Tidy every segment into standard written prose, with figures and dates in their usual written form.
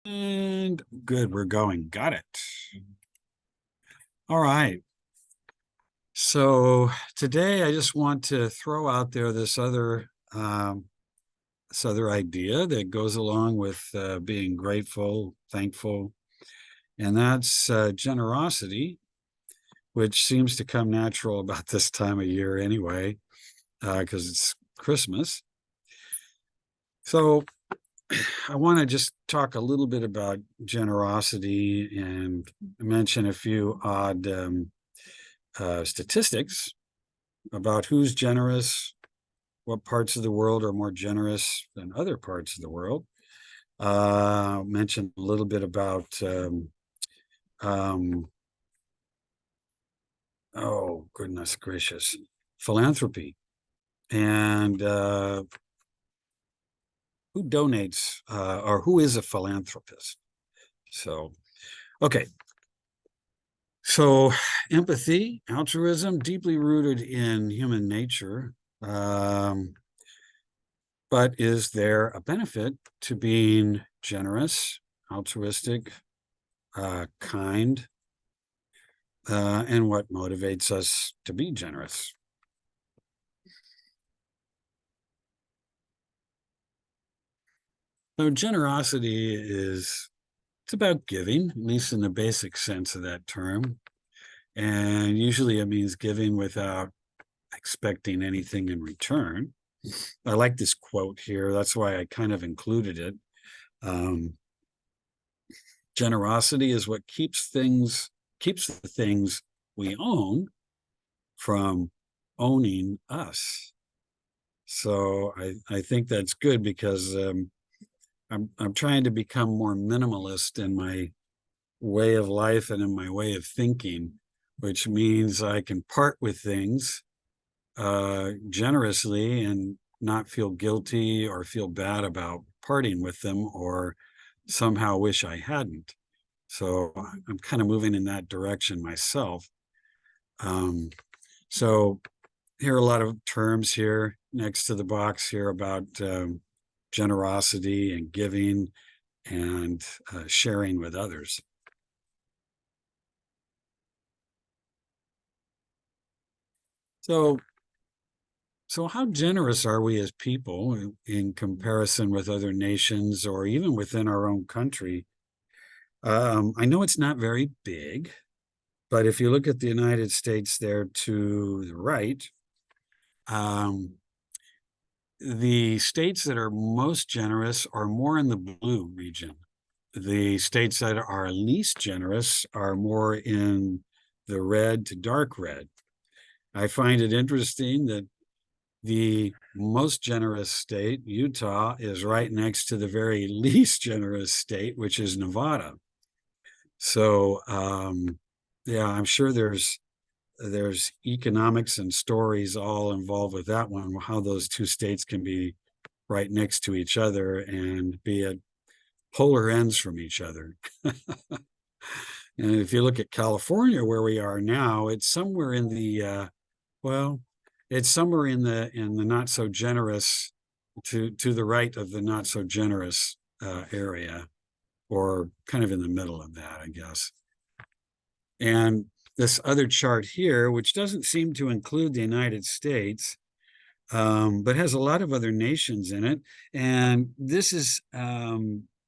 And good, we're going. Got it. All right. So today I just want to throw out there this other idea that goes along with being grateful, thankful, and that's generosity, which seems to come natural about this time of year anyway, because it's Christmas. So I want to just talk a little bit about generosity and mention a few odd statistics about who's generous, what parts of the world are more generous than other parts of the world. Mention a little bit about, um, oh, goodness gracious, philanthropy and who donates or who is a philanthropist. So, okay. So, empathy, altruism, deeply rooted in human nature. But is there a benefit to being generous, altruistic, kind, and what motivates us to be generous? So generosity it's about giving, at least in the basic sense of that term. And usually it means giving without expecting anything in return. I like this quote here. That's why I kind of included it. Um, Generosity is what keeps the things we own from owning us. So I think that's good because I'm trying to become more minimalist in my way of life and in my way of thinking, which means I can part with things generously and not feel guilty or feel bad about parting with them or somehow wish I hadn't. So I'm kind of moving in that direction myself. Um, so here are a lot of terms here next to the box here about generosity and giving and sharing with others. So, so how generous are we as people in comparison with other nations or even within our own country? I know it's not very big, but if you look at the United States there to the right, um, the states that are most generous are more in the blue region. The states that are least generous are more in the red to dark red. I find it interesting that the most generous state, Utah, is right next to the very least generous state, which is Nevada. So, yeah, I'm sure there's economics and stories all involved with that one, how those two states can be right next to each other and be at polar ends from each other. And if you look at California, where we are now, it's somewhere in the well, it's somewhere in the not so generous to the right of the not so generous area, or kind of in the middle of that, I guess. And this other chart here, which doesn't seem to include the United States, but has a lot of other nations in it. And this is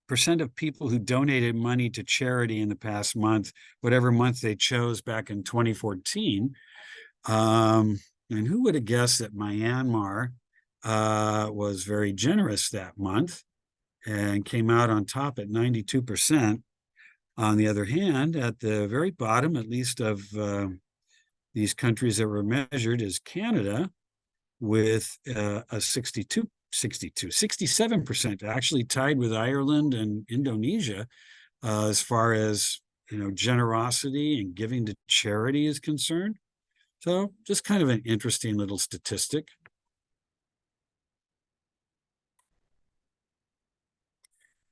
percent of people who donated money to charity in the past month, whatever month they chose back in 2014. And who would have guessed that Myanmar was very generous that month and came out on top at 92%. On the other hand, at the very bottom, at least of these countries that were measured, is Canada with a 67%, actually tied with Ireland and Indonesia as far as generosity and giving to charity is concerned. So just kind of an interesting little statistic.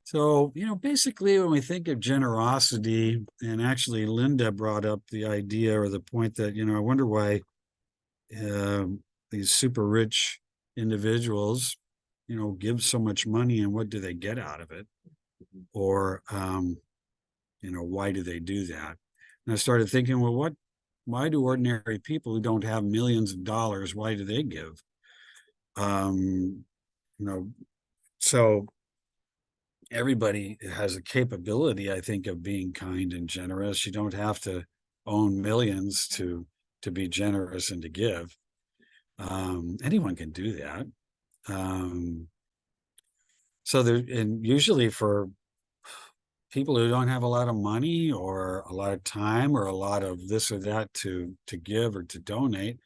So, basically, when we think of generosity, and actually Linda brought up the idea or the point that, I wonder why these super rich individuals, give so much money and what do they get out of it? or, why do they do that? And I started thinking, well, why do ordinary people who don't have millions of dollars, why do they give? Um, you know, so everybody has a capability, I think, of being kind and generous. You don't have to own millions to be generous and to give. Anyone can do that. Um, so there, and usually for people who don't have a lot of money or a lot of time or a lot of this or that to give or to donate,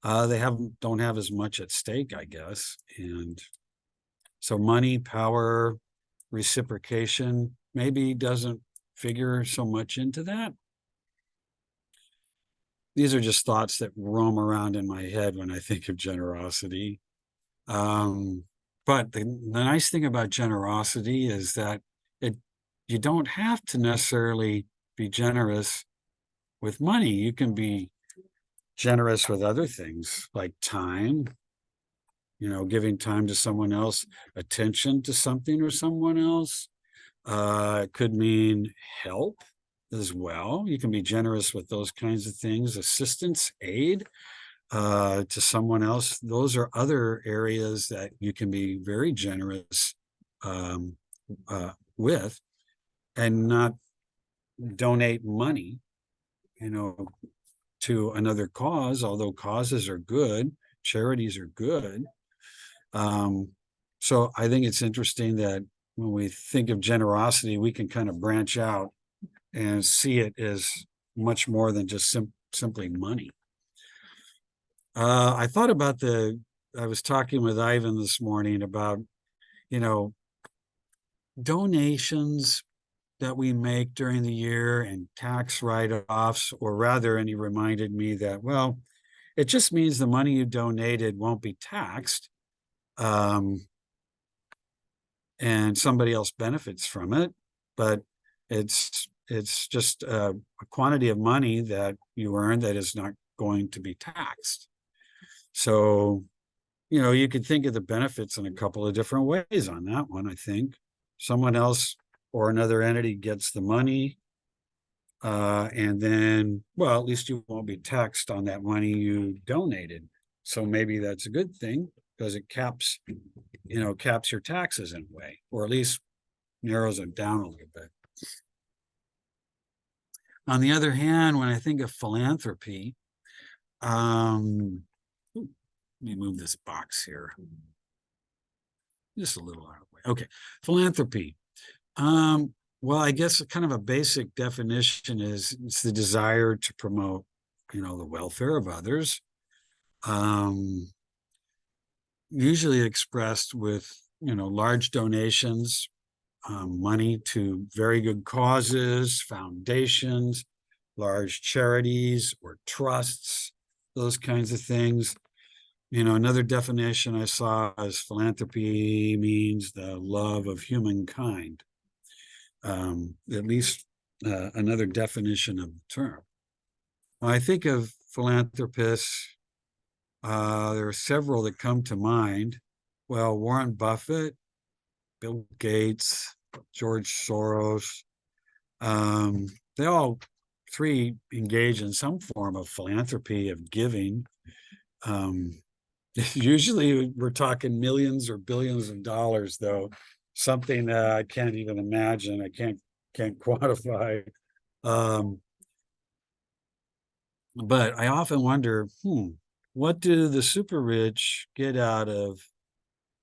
they don't have as much at stake, I guess. And so money, power, reciprocation maybe doesn't figure so much into that. These are just thoughts that roam around in my head when I think of generosity. But the nice thing about generosity is that it you don't have to necessarily be generous with money. You can be generous with other things like time, giving time to someone else, attention to something or someone else. It could mean help as well. You can be generous with those kinds of things, assistance, aid to someone else. Those are other areas that you can be very generous um, with and not donate money, you know, to another cause, although causes are good, charities are good. Um, so I think it's interesting that when we think of generosity, we can kind of branch out and see it as much more than just simply money. I thought about I was talking with Ivan this morning about, you know, donations that we make during the year and tax write-offs, or rather, and he reminded me that, well, it just means the money you donated won't be taxed. And somebody else benefits from it, but it's just a quantity of money that you earn that is not going to be taxed. So, you could think of the benefits in a couple of different ways on that one. I think someone else or another entity gets the money, and then, well, at least you won't be taxed on that money you donated. So maybe that's a good thing because it caps your taxes in a way, or at least narrows it down a little bit. On the other hand, when I think of philanthropy, let me move this box here. Just a little out of the way. Okay, philanthropy. Well, I guess kind of a basic definition is it's the desire to promote, the welfare of others. Usually expressed with, large donations, money to very good causes, foundations, large charities or trusts, those kinds of things. Another definition I saw is philanthropy means the love of humankind. At least another definition of the term. When I think of philanthropists, there are several that come to mind. Well, Warren Buffett, Bill Gates, George Soros, they all three engage in some form of philanthropy, of giving. Usually we're talking millions or billions of dollars, though, something I can't even imagine. I can't quantify. But I often wonder, what do the super rich get out of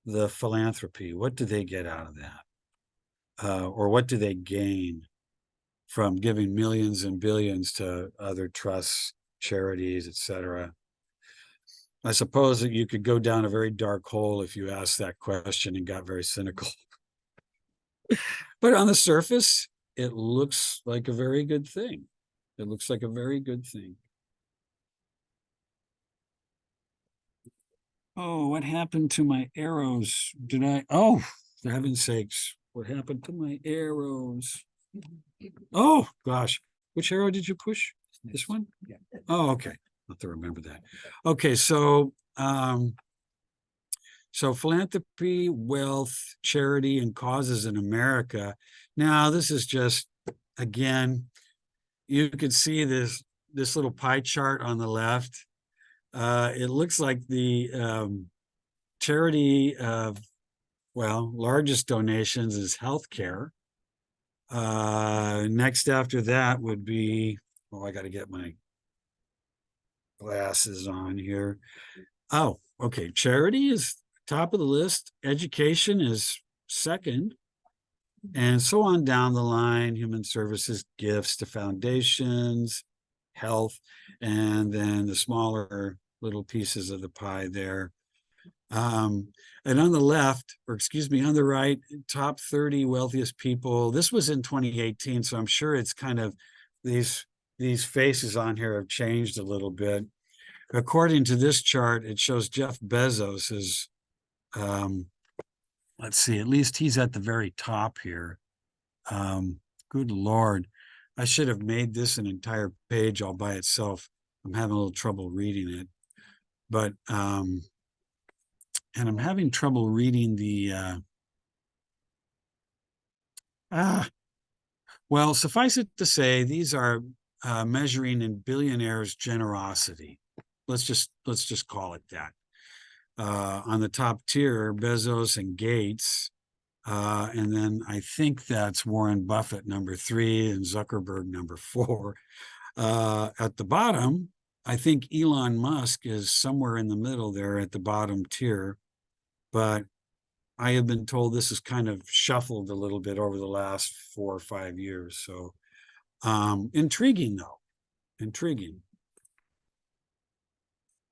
the philanthropy? What do they get out of that? Or what do they gain from giving millions and billions to other trusts, charities, etc.? I suppose that you could go down a very dark hole if you asked that question and got very cynical. But on the surface, it looks like a very good thing. It looks like a very good thing. Oh, what happened to my arrows? Oh, for heaven's sakes, what happened to my arrows? Oh, gosh. Which arrow did you push? This one? Yeah. Oh, okay. I'll have to remember that. Okay, so So philanthropy, wealth, charity, and causes in America. Now, this is just, again, you can see this little pie chart on the left. It looks like the charity of, well, largest donations is healthcare. Next after that would be, oh, I got to get my glasses on here. Oh, okay. Charity is top of the list. Education is second. And so on down the line, human services, gifts to foundations, health, and then the smaller little pieces of the pie there. And on the left, or excuse me, on the right, top 30 wealthiest people. This was in 2018, so I'm sure it's kind of these faces on here have changed a little bit. According to this chart, it shows Jeff Bezos is, let's see, at least he's at the very top here. Good Lord. I should have made this an entire page all by itself. I'm having a little trouble reading it. But, and I'm having trouble reading the, well, suffice it to say, these are measuring in billionaires' generosity. Let's just call it that. On the top tier, Bezos and Gates. And then I think that's Warren Buffett, number 3, and Zuckerberg, number 4. At the bottom, I think Elon Musk is somewhere in the middle there at the bottom tier. But I have been told this is kind of shuffled a little bit over the last 4 or 5 years. So intriguing, though. Intriguing.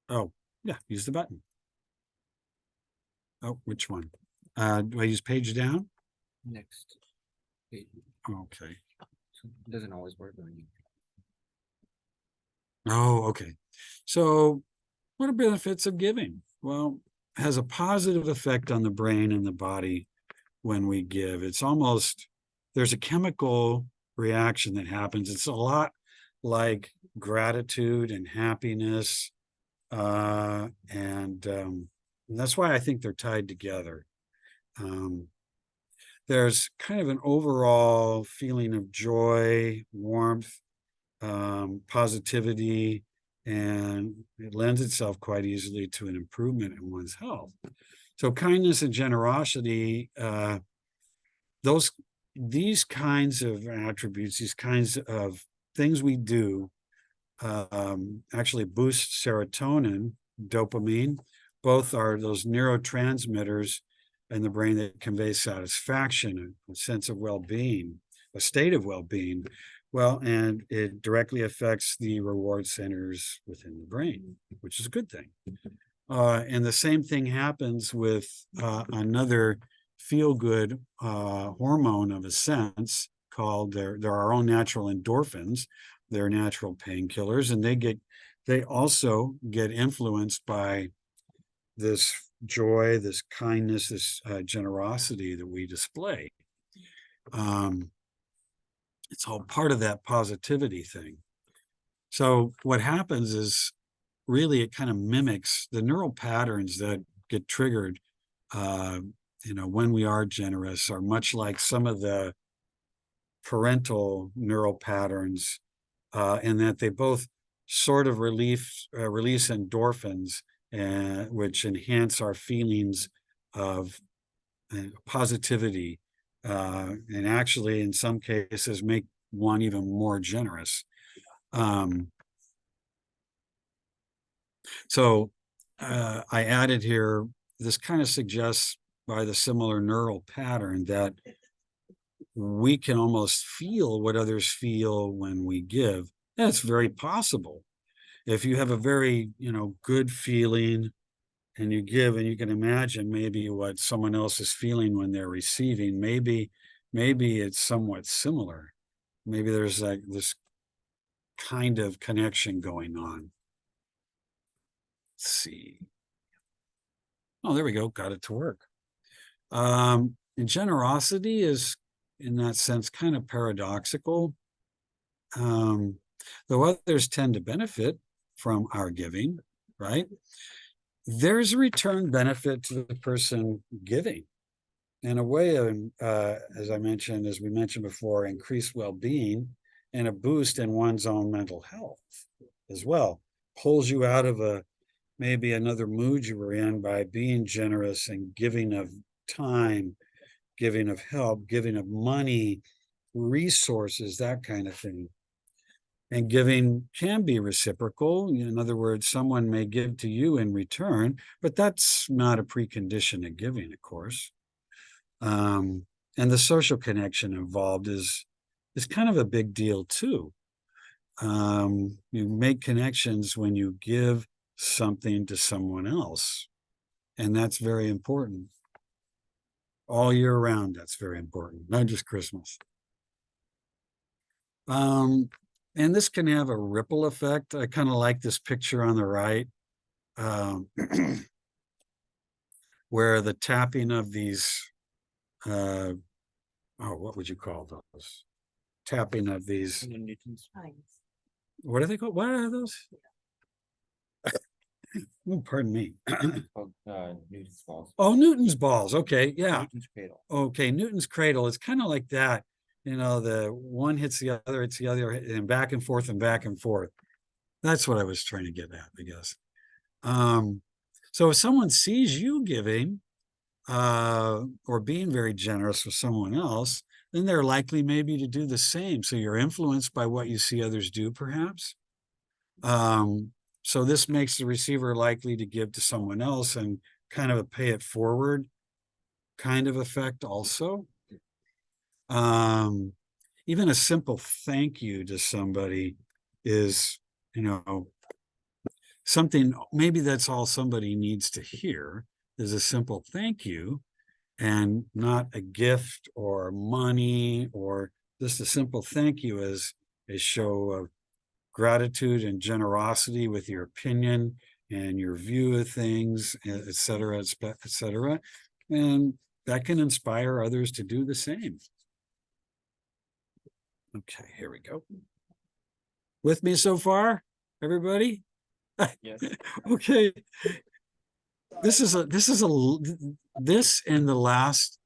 Oh, yeah, use the button. Oh, which one? Do I use page down? Next page. Okay. So it doesn't always work on you. Oh, okay. So what are benefits of giving? Well, it has a positive effect on the brain and the body when we give. It's almost, there's a chemical reaction that happens. It's a lot like gratitude and happiness. And that's why I think they're tied together. There's kind of an overall feeling of joy, warmth, positivity, and it lends itself quite easily to an improvement in one's health. So kindness and generosity, these kinds of attributes, these kinds of things we do, actually boost serotonin, dopamine. Both are those neurotransmitters in the brain that conveys satisfaction, a sense of well-being, a state of well-being. Well, and it directly affects the reward centers within the brain, which is a good thing. And the same thing happens with another feel-good hormone of a sense called, they're our own natural endorphins. They're natural painkillers, and they also get influenced by this joy, this kindness, this generosity that we display. It's all part of that positivity thing. So what happens is really it kind of mimics the neural patterns that get triggered, when we are generous, are much like some of the parental neural patterns, in that they both sort of release endorphins, which enhance our feelings of positivity, and actually, in some cases, make one even more generous. So I added here, this kind of suggests by the similar neural pattern that we can almost feel what others feel when we give. That's very possible. If you have a very, good feeling and you give, and you can imagine maybe what someone else is feeling when they're receiving, maybe it's somewhat similar. Maybe there's like this kind of connection going on. Let's see. Oh, there we go. Got it to work. And generosity is, in that sense, kind of paradoxical. Though others tend to benefit from our giving, right? there's a return benefit to the person giving. In a way of, as we mentioned before, increased well-being and a boost in one's own mental health as well. Pulls you out of maybe another mood you were in by being generous and giving of time, giving of help, giving of money, resources, that kind of thing. And giving can be reciprocal. In other words, someone may give to you in return, but that's not a precondition of giving, of course. And the social connection involved is kind of a big deal too. You make connections when you give something to someone else, and that's very important. All year round, that's very important, not just Christmas. And this can have a ripple effect. I kind of like this picture on the right, where the tapping of these, what would you call those? Tapping of these, Newton's. what are they called? What are those? Oh, pardon me. Called, Newton's balls. Oh, Newton's balls. Okay, yeah. Newton's cradle. Okay, Newton's cradle. It's kind of like that. The one hits the other, it's the other, and back and forth and back and forth. That's what I was trying to get at, I guess. So if someone sees you giving or being very generous with someone else, then they're likely maybe to do the same. So you're influenced by what you see others do, perhaps. So this makes the receiver likely to give to someone else and kind of a pay it forward kind of effect also. Even a simple thank you to somebody is, something, maybe that's all somebody needs to hear is a simple thank you and not a gift or money, or just a simple thank you as a show of gratitude and generosity with your opinion and your view of things, et cetera, et cetera. And that can inspire others to do the same. Okay, here we go. With me so far, everybody? Yes. Okay. This and the last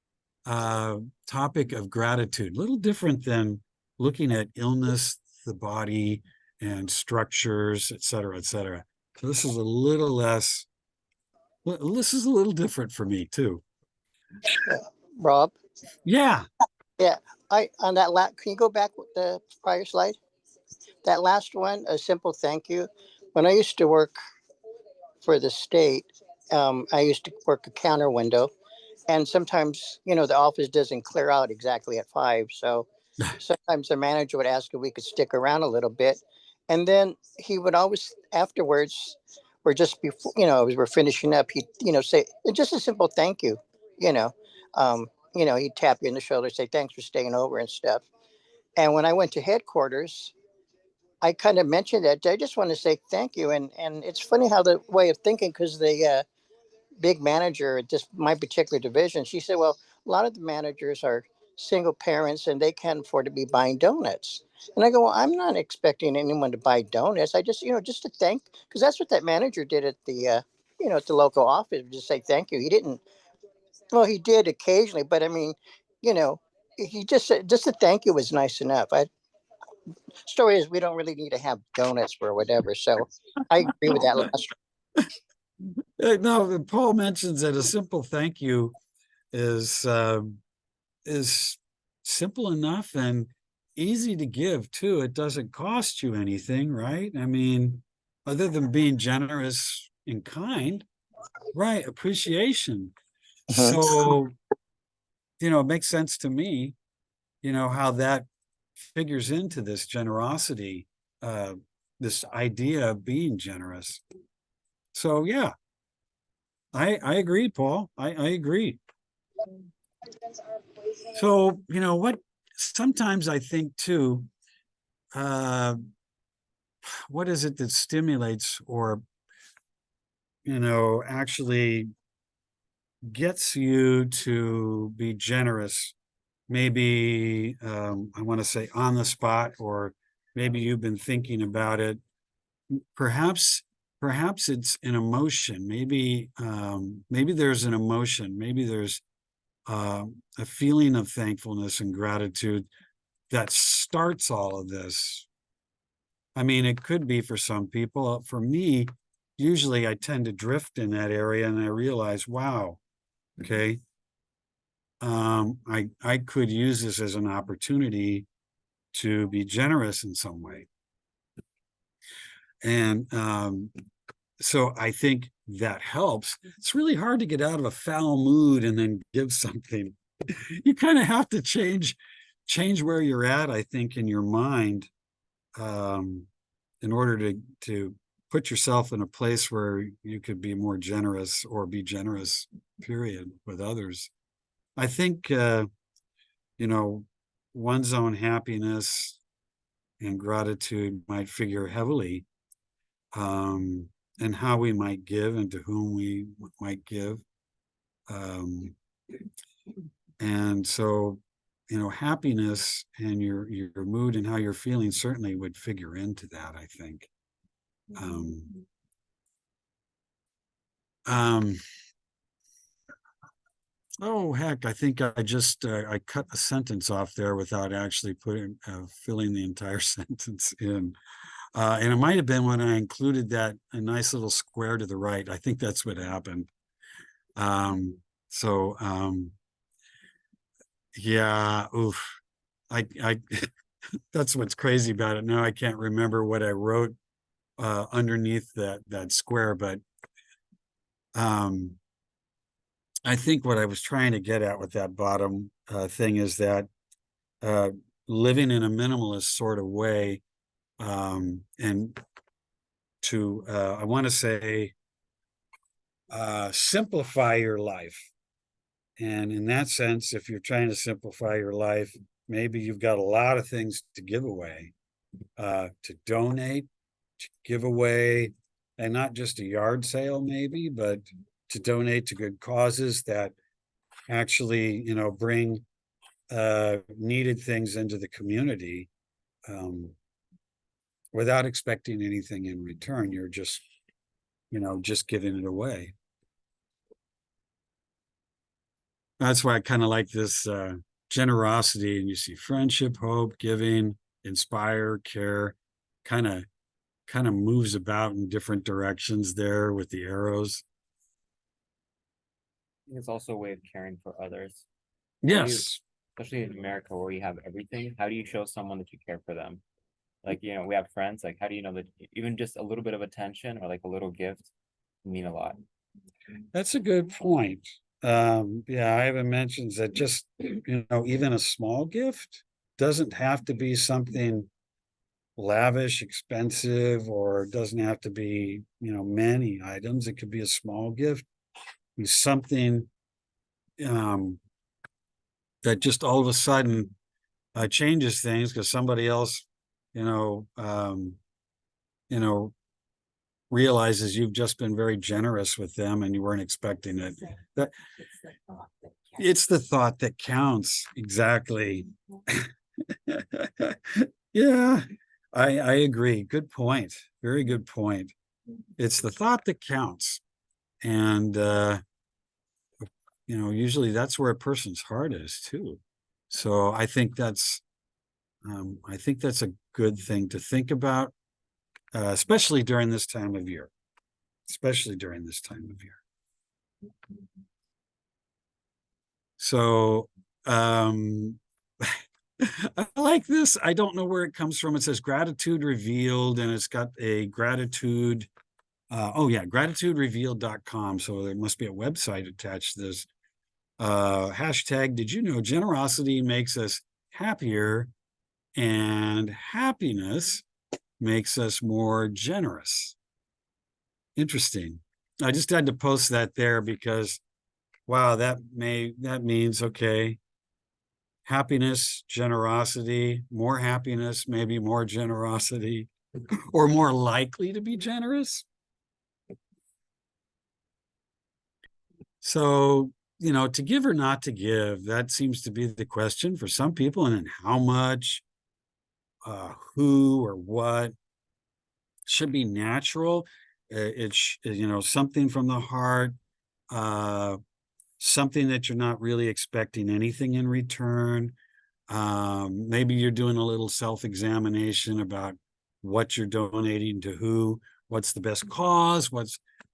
topic of gratitude, a little different than looking at illness, the body, and structures, et cetera, et cetera. So this is a little less, this is a little different for me too. Rob, Yeah. on that can you go back with the prior slide? That last one, a simple thank you. When I used to work for the state, I used to work a counter window, and sometimes, the office doesn't clear out exactly at 5. So sometimes the manager would ask if we could stick around a little bit. And then he would always afterwards, or just before, as we're finishing up, he'd, say just a simple thank you, you know. He'd tap you in the shoulder, say thanks for staying over and stuff. And when I went to headquarters, I kind of mentioned that. I just want to say thank you. And it's funny how the way of thinking, because the big manager at just my particular division, she said, well, a lot of the managers are single parents and they can't afford to be buying donuts. And I go, well, I'm not expecting anyone to buy donuts. I just, just to thank, because that's what that manager did at the, at the local office, just say thank you. He didn't, well, he did occasionally, but I mean, you know, he just said, just a thank you was nice enough. Story is we don't really need to have donuts for whatever. So I agree with that last. No, Paul mentions that a simple thank you is simple enough and easy to give too. It doesn't cost you anything, right? I mean, other than being generous in kind, right? Appreciation. So, it makes sense to me, how that figures into this generosity, this idea of being generous. So yeah, I agree, Paul. I agree. So, what sometimes I think too, what is it that stimulates or, actually gets you to be generous? Maybe I want to say on the spot, or maybe you've been thinking about it. Perhaps perhaps it's an emotion. Maybe maybe there's an emotion. Maybe there's a feeling of thankfulness and gratitude that starts all of this. I mean, it could be for some people. For me, usually I tend to drift in that area, and I realize, wow, okay, I could use this as an opportunity to be generous in some way. And so I think that helps. It's really hard to get out of a foul mood and then give something. You kind of have to change where you're at, I think, in your mind, in order to put yourself in a place where you could be more generous or be generous, period, with others. I think you know, one's own happiness and gratitude might figure heavily, and how we might give and to whom we might give. And so, you know, happiness and your mood and how you're feeling certainly would figure into that, I think. Oh heck, I think I just I cut a sentence off there without actually putting filling the entire sentence in. And it might have been when I included that a nice little square to the right. I think that's what happened. So yeah, oof. I that's what's crazy about it. Now I can't remember what I wrote underneath that square, but I think what I was trying to get at with that bottom thing is that living in a minimalist sort of way, and to I want to say simplify your life. And in that sense, if you're trying to simplify your life, maybe you've got a lot of things to give away, to donate, to give away, and not just a yard sale, maybe, but to donate to good causes that actually, you know, bring needed things into the community, without expecting anything in return. You're just, you know, just giving it away. That's why I kind of like this generosity, and you see friendship, hope, giving, inspire, care, kind of moves about in different directions there with the arrows. It's also a way of caring for others. How do you- Yes. Especially in America where you have everything. How do you show someone that you care for them? Like, you know, we have friends, like how do you know that even just a little bit of attention or like a little gift mean a lot? That's a good point. Yeah, I haven't mentioned that just, you know, even a small gift doesn't have to be something lavish, expensive, or it doesn't have to be, you know, many items. It could be a small gift, be something that just all of a sudden changes things because somebody else, you know, you know, realizes you've just been very generous with them and you weren't expecting it. That it's the thought that counts. Exactly. Yeah, I agree. Good point. Very good point. It's the thought that counts. And you know, usually that's where a person's heart is too. So I think that's a good thing to think about, especially during this time of year. Especially during this time of year. So I like this. I don't know where it comes from. It says gratitude revealed, and it's got a gratitude. Oh yeah, gratituderevealed.com. So there must be a website attached to this. Hashtag, did you know generosity makes us happier and happiness makes us more generous? Interesting. I just had to post that there because, wow, that means, okay, happiness, generosity, more happiness, maybe more generosity, or more likely to be generous. So, you know, to give or not to give, that seems to be the question for some people. And then how much, who or what should be natural. It's, you know, something from the heart, uh, something that you're not really expecting anything in return. Maybe you're doing a little self-examination about what you're donating to who, what's the best cause,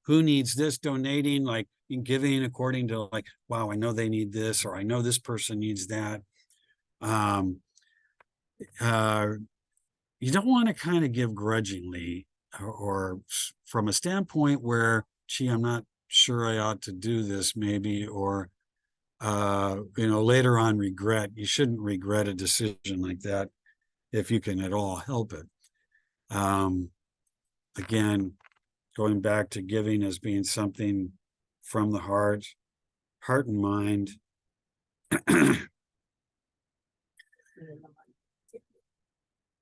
who needs this donating, like in giving according to like, wow, I know they need this, or I know this person needs that. Um, uh, you don't want to kind of give grudgingly or from a standpoint where, gee, I'm not sure I ought to do this, maybe, or you know, later on regret. You shouldn't regret a decision like that if you can at all help it. Again, going back to giving as being something from the heart and mind.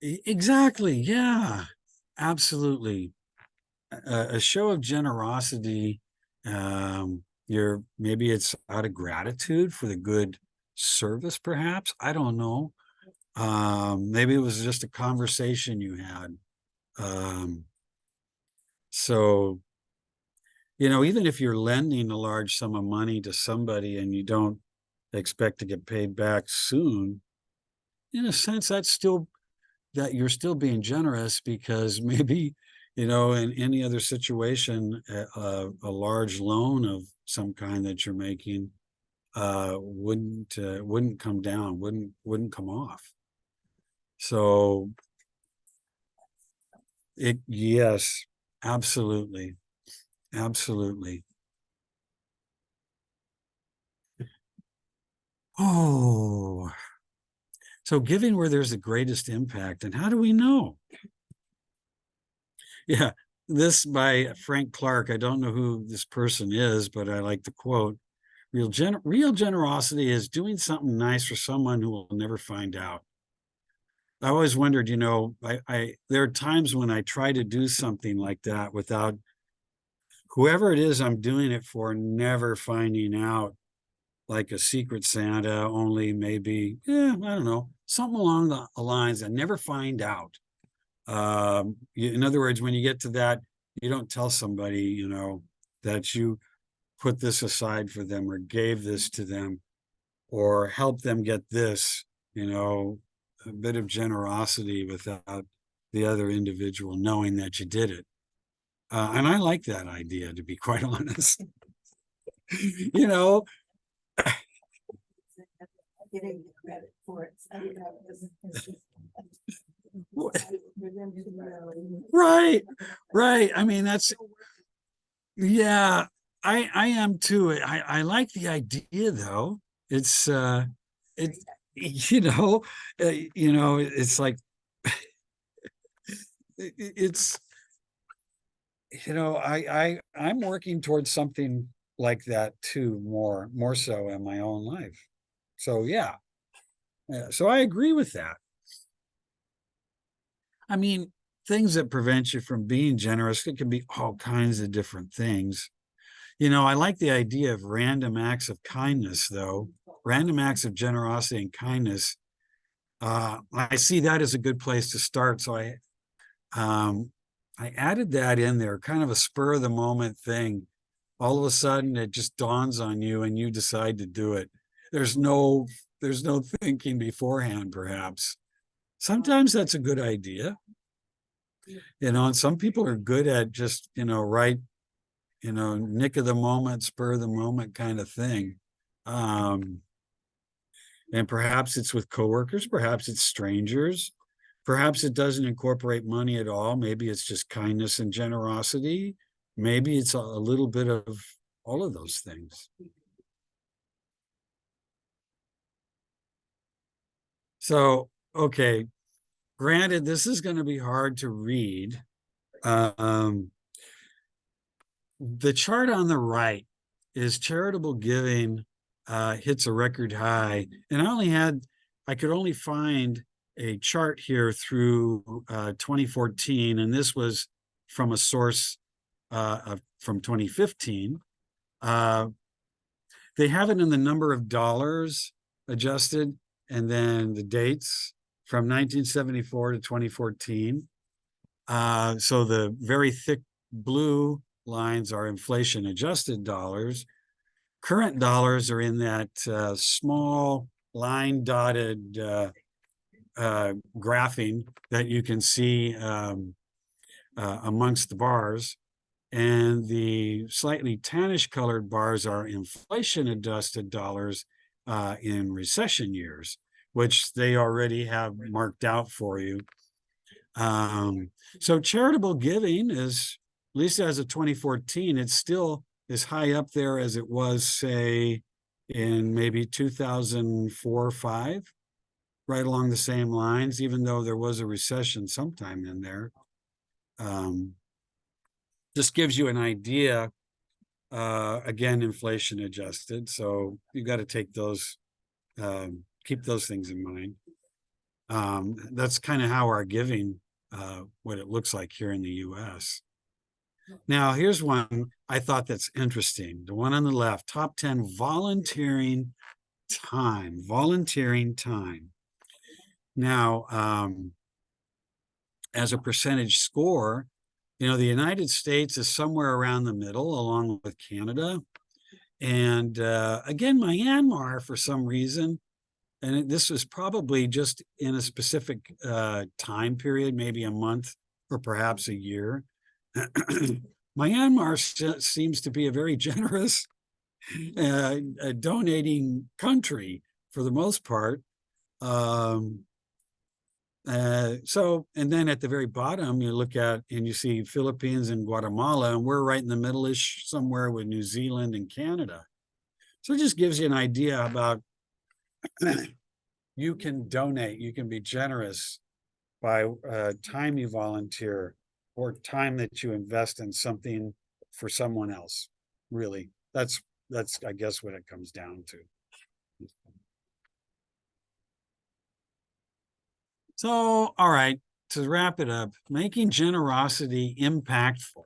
Exactly. Yeah, absolutely. A show of generosity. Maybe it's out of gratitude for the good service, perhaps. I don't know. Maybe it was just a conversation you had. Um, so, you know, even if you're lending a large sum of money to somebody and you don't expect to get paid back soon, in a sense, that's still that you're still being generous because maybe, you know, in any other situation, a large loan of some kind that you're making wouldn't come down, wouldn't come off. So yes, absolutely, absolutely. Oh, so giving where there's the greatest impact, and how do we know? Yeah, this by Frank Clark. I don't know who this person is, but I like the quote. Real generosity is doing something nice for someone who will never find out. I always wondered, you know, I there are times when I try to do something like that without whoever it is I'm doing it for never finding out, like a secret Santa, only maybe, I don't know, something along the lines I never find out. In other words, when you get to that, you don't tell somebody, you know, that you put this aside for them or gave this to them or help them get this, you know, a bit of generosity without the other individual knowing that you did it. And I like that idea, to be quite honest. You know, Getting the credit for it. So that was- right. I mean, yeah, I am too. I like the idea though. It's it you know, it's like it's you know, I'm working towards something like that too, more so in my own life. So yeah. Yeah, so I agree with that. I mean, things that prevent you from being generous, it can be all kinds of different things. You know, I like the idea of random acts of kindness, though. Random acts of generosity and kindness. I see that as a good place to start. So I added that in there, kind of a spur of the moment thing. All of a sudden, it just dawns on you, and you decide to do it. There's no, there's no thinking beforehand, perhaps. Sometimes that's a good idea. You know, and some people are good at just, you know, right, you know, nick of the moment, spur of the moment kind of thing. And perhaps it's with coworkers, perhaps it's strangers, perhaps it doesn't incorporate money at all. Maybe it's just kindness and generosity. Maybe it's a little bit of all of those things. So, okay, granted, this is going to be hard to read. Um, the chart on the right is charitable giving hits a record high, and I could only find a chart here through 2014, and this was from a source from 2015. They have it in the number of dollars adjusted, and then the dates from 1974 to 2014. So the very thick blue lines are inflation adjusted dollars. Current dollars are in that small line dotted graphing that you can see amongst the bars. And the slightly tannish colored bars are inflation adjusted dollars in recession years, which they already have marked out for you. So charitable giving is, at least as of 2014, it's still as high up there as it was, say, in maybe 2004 or 5, right along the same lines, even though there was a recession sometime in there. Just gives you an idea, again, inflation adjusted. So you got to take those, keep those things in mind. That's kind of how our giving, what it looks like here in the US. Now, here's one I thought that's interesting. The one on the left, top 10 volunteering time. Now, as a percentage score, you know, the United States is somewhere around the middle, along with Canada. And again, Myanmar, for some reason, and this was probably just in a specific time period, maybe a month or perhaps a year. Myanmar seems to be a very generous donating country for the most part. So, and then at the very bottom, you look at and you see Philippines and Guatemala, and we're right in the middle-ish somewhere with New Zealand and Canada. So it just gives you an idea about you can donate, you can be generous by time you volunteer or time that you invest in something for someone else. Really, that's I guess what it comes down to. So, all right, to wrap it up, making generosity impactful.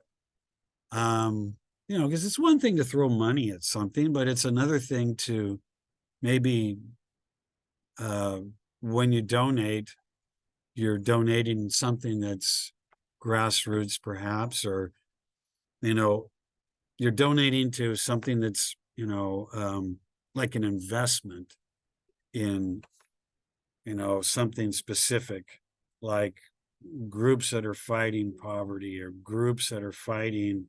You know, because it's one thing to throw money at something, but it's another thing to maybe when you donate, you're donating something that's grassroots perhaps, or, you know, you're donating to something that's, you know, like an investment in, you know, something specific, like groups that are fighting poverty or groups that are fighting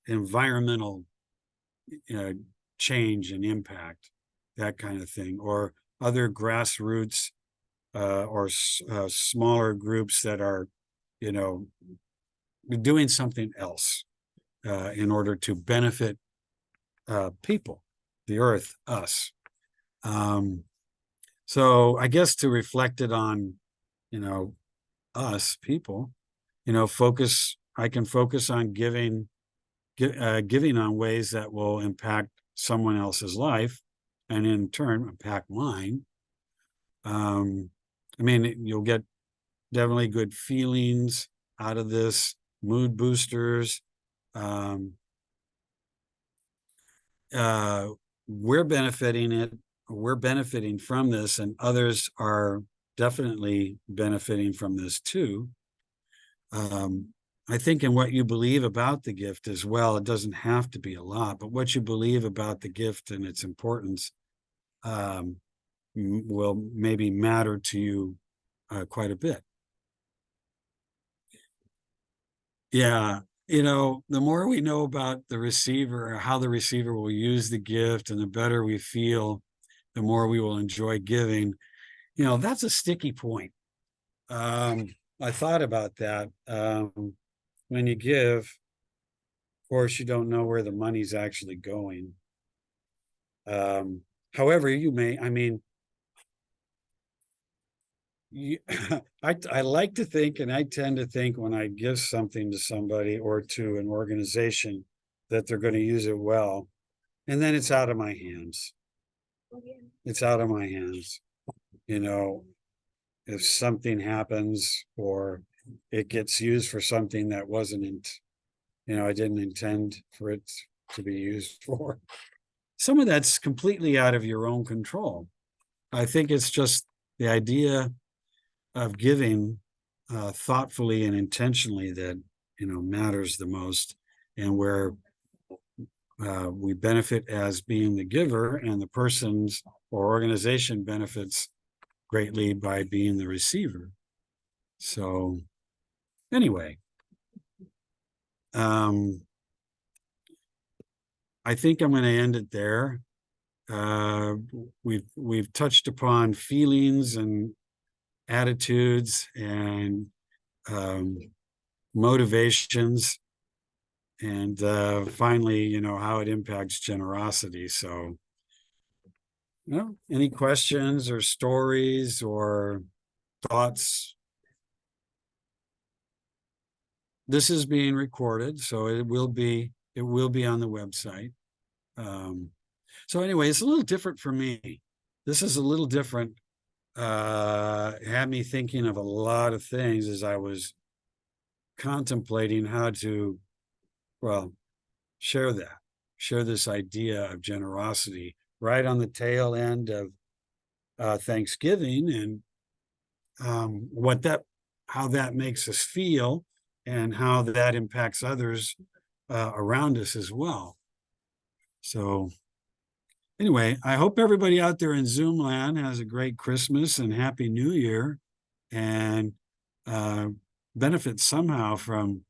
environmental change and impact, that kind of thing, or other grassroots or smaller groups that are, you know, doing something else in order to benefit people, the earth, us. So I guess to reflect it on, you know, us people, you know, I can focus on giving on ways that will impact someone else's life and in turn impact mine. I mean, you'll get definitely good feelings out of this, mood boosters. We're benefiting from this, and others are definitely benefiting from this too. I think in what you believe about the gift as well, it doesn't have to be a lot, but what you believe about the gift and its importance will maybe matter to you quite a bit. Yeah, you know, the more we know about the receiver, or how the receiver will use the gift, and the better we feel, the more we will enjoy giving. You know, that's a sticky point. I thought about that. When you give, of course, you don't know where the money's actually going. However, you may, I mean, I like to think, and I tend to think when I give something to somebody or to an organization that they're going to use it well, and then it's out of my hands. It's out of my hands. You know, if something happens or it gets used for something that wasn't, you know, I didn't intend for it to be used for. Some of that's completely out of your own control. I think it's just the idea of giving thoughtfully and intentionally that, matters the most, and where we benefit as being the giver, and the person's or organization benefits greatly by being the receiver. So anyway, I think I'm going to end it there. We've touched upon feelings and attitudes and motivations, and finally, how it impacts generosity. So, any questions or stories or thoughts? This is being recorded, so it will be on the website. So anyway, it's a little different for me. This is a little different. Had me thinking of a lot of things as I was contemplating how to, share this idea of generosity right on the tail end of Thanksgiving, and how that makes us feel, and how that impacts others around us as well. So anyway, I hope everybody out there in Zoom land has a great Christmas and Happy New Year, and benefit somehow from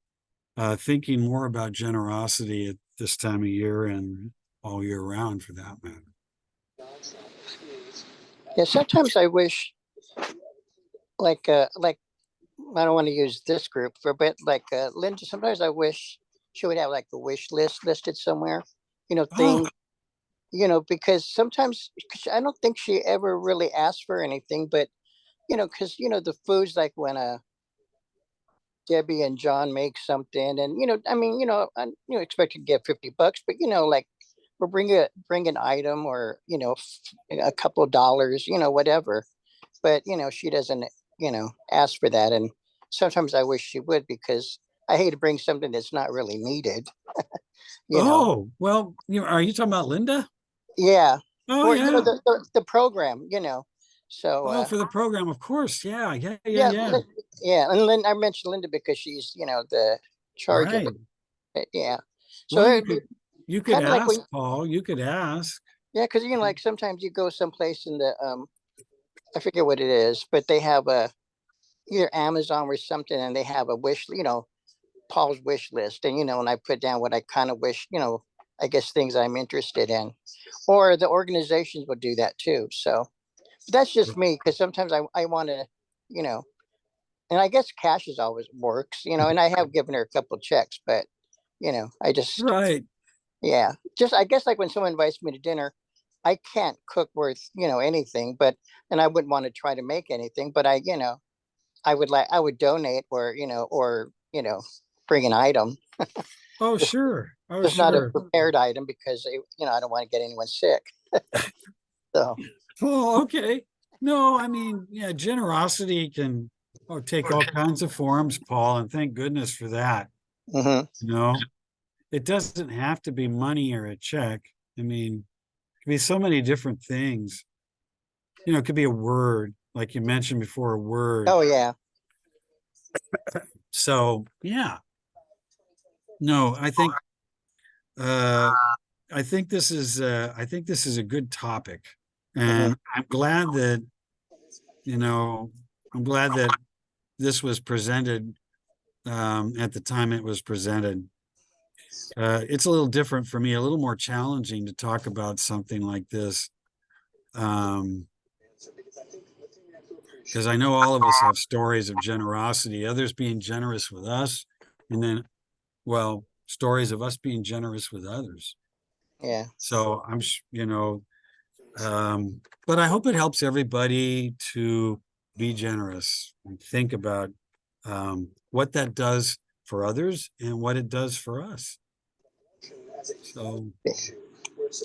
thinking more about generosity at this time of year and all year round, for that matter. Yeah, sometimes I wish, like I don't want to use this group for, but like Linda, sometimes I wish she would have like a wish list listed somewhere, things, because sometimes, cause I don't think she ever really asked for anything, but, cause the foods, like when Debbie and John make something, and, I mean, I expect to get $50, but, like, or bring an item, or, a couple of dollars, whatever. But, she doesn't, ask for that. And sometimes I wish she would, because I hate to bring something that's not really needed. Oh, well, are you talking about Linda? Yeah. Oh, Or, yeah. the program, so, Oh, for the program, of course. Yeah. yeah. Yeah. And I mentioned Linda because she's, the charge of Right. it. Yeah. So Well, it'd be you could kind of like ask, Paul, you could ask. yeah, because like sometimes you go someplace in the I forget what it is, but they have either Amazon or something, and they have a wish, Paul's wish list, and and I put down what I kind of wish, I guess things I'm interested in, or the organizations will do that too. So that's just me, because sometimes I want to, and I guess cash is always works, and I have given her a couple checks, but I just Right. yeah, just I guess like when someone invites me to dinner, I can't cook worth anything, and I wouldn't want to try to make anything, but I would donate, or bring an item, Oh, just sure. Oh, just not a sure. prepared item, because I don't want to get anyone sick. So Oh, okay. No, I mean, yeah, generosity can take all kinds of forms, Paul, and thank goodness for that. mhm. It doesn't have to be money or a check. I mean, it can be so many different things. It could be a word, like you mentioned before, a word. Oh yeah. So yeah. No, I think this is a good topic. And I'm glad that, this was presented at the time it was presented. It's a little different for me, a little more challenging to talk about something like this. Because I know all of us have stories of generosity, others being generous with us, and then, stories of us being generous with others. Yeah. So but I hope it helps everybody to be generous and think about what that does for others and what it does for us. So,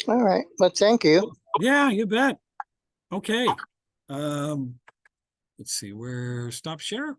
All right. Well, thank you. yeah, you bet. Okay. Let's see, where stop share.